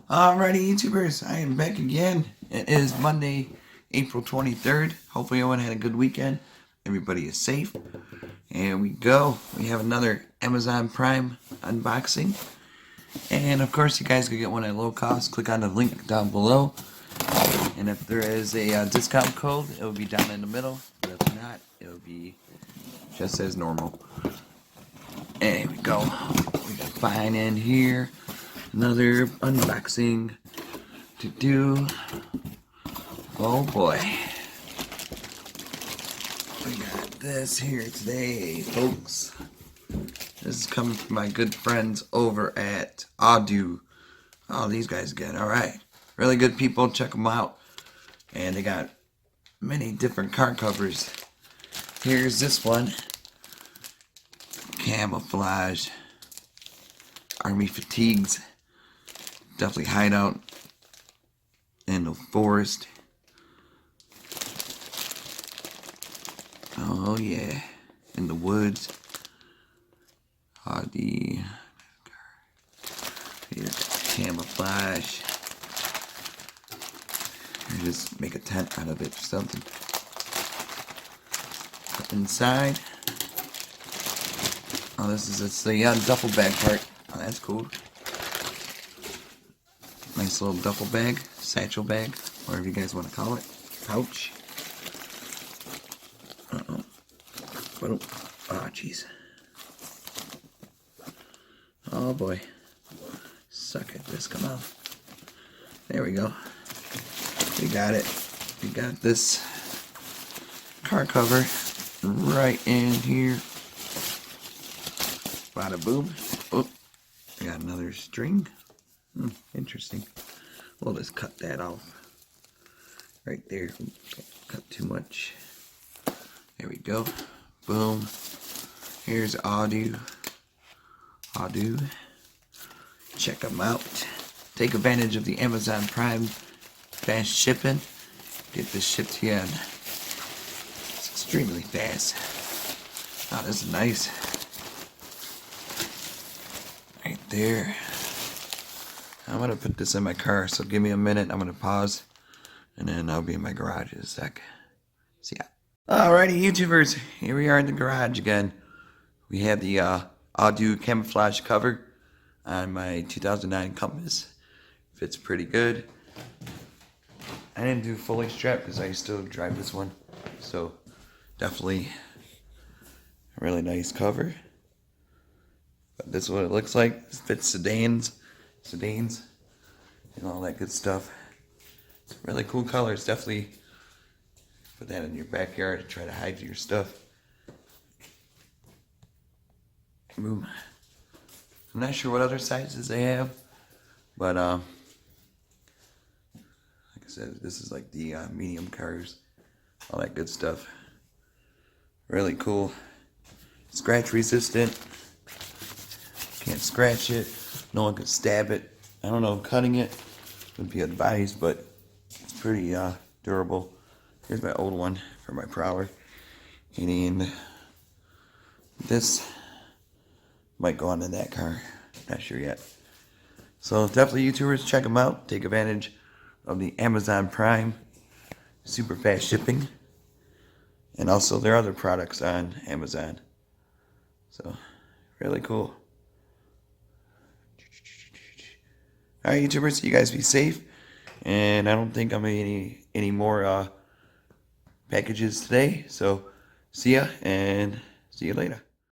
Alrighty, YouTubers, I am back again. It is Monday, April 23rd. Hopefully everyone had a good weekend. Everybody is safe. And we go. We have another Amazon Prime unboxing. And of course, you guys can get one at low cost. Click on the link down below. And if there is a discount code, it will be down in the middle. But if not, it will be just as normal. And here we go. We got fine in here. Another unboxing to do. Oh boy. We got this here today, folks. This is coming from my good friends over at Audew. Oh, these guys again. Alright. Really good people. Check them out. And they got many different card covers. Here's this one. Camouflage. Army fatigues. Definitely hide out in the forest. Oh yeah, in the woods. Here's camouflage. You just make a tent out of it or something. Inside. Oh, this is the duffel bag part. Oh, that's cool. Nice little duffel bag, satchel bag, whatever you guys want to call it. Pouch. Uh-oh. Oh, jeez. Oh, boy. Suck at this. Come on. There we go. We got it. We got this car cover right in here. Bada boom. Oh, I got another string. Interesting. We'll just cut that off right there. Cut too much. There we go. Boom. Here's Audew. Check them out. Take advantage of the Amazon Prime fast shipping. Get this shipped to you. It's extremely fast. Oh, this is nice. Right there. I'm going to put this in my car, so give me a minute. I'm going to pause, and then I'll be in my garage in a sec. See ya. Alrighty, YouTubers. Here we are in the garage again. We have the Audew Camouflage cover on my 2009 Compass. Fits pretty good. I didn't do fully strapped because I still drive this one. So, definitely a really nice cover. But this is what it looks like. It fits sedans, and all that good stuff. It's a really cool color. It's definitely put that in your backyard to try to hide your stuff. Boom. I'm not sure what other sizes they have, but like I said, this is like the medium cars, all that good stuff. Really cool. Scratch resistant. Can't scratch it. No one can stab it. I don't know, cutting it would be advised, but it's pretty durable. Here's my old one for my Prowler. And this might go onto that car. Not sure yet. So definitely, YouTubers, check them out. Take advantage of the Amazon Prime super fast shipping. And also their other products on Amazon. So, really cool. Alright, YouTubers, you guys be safe. And I don't think I'm any more packages today. So, see ya and see you later.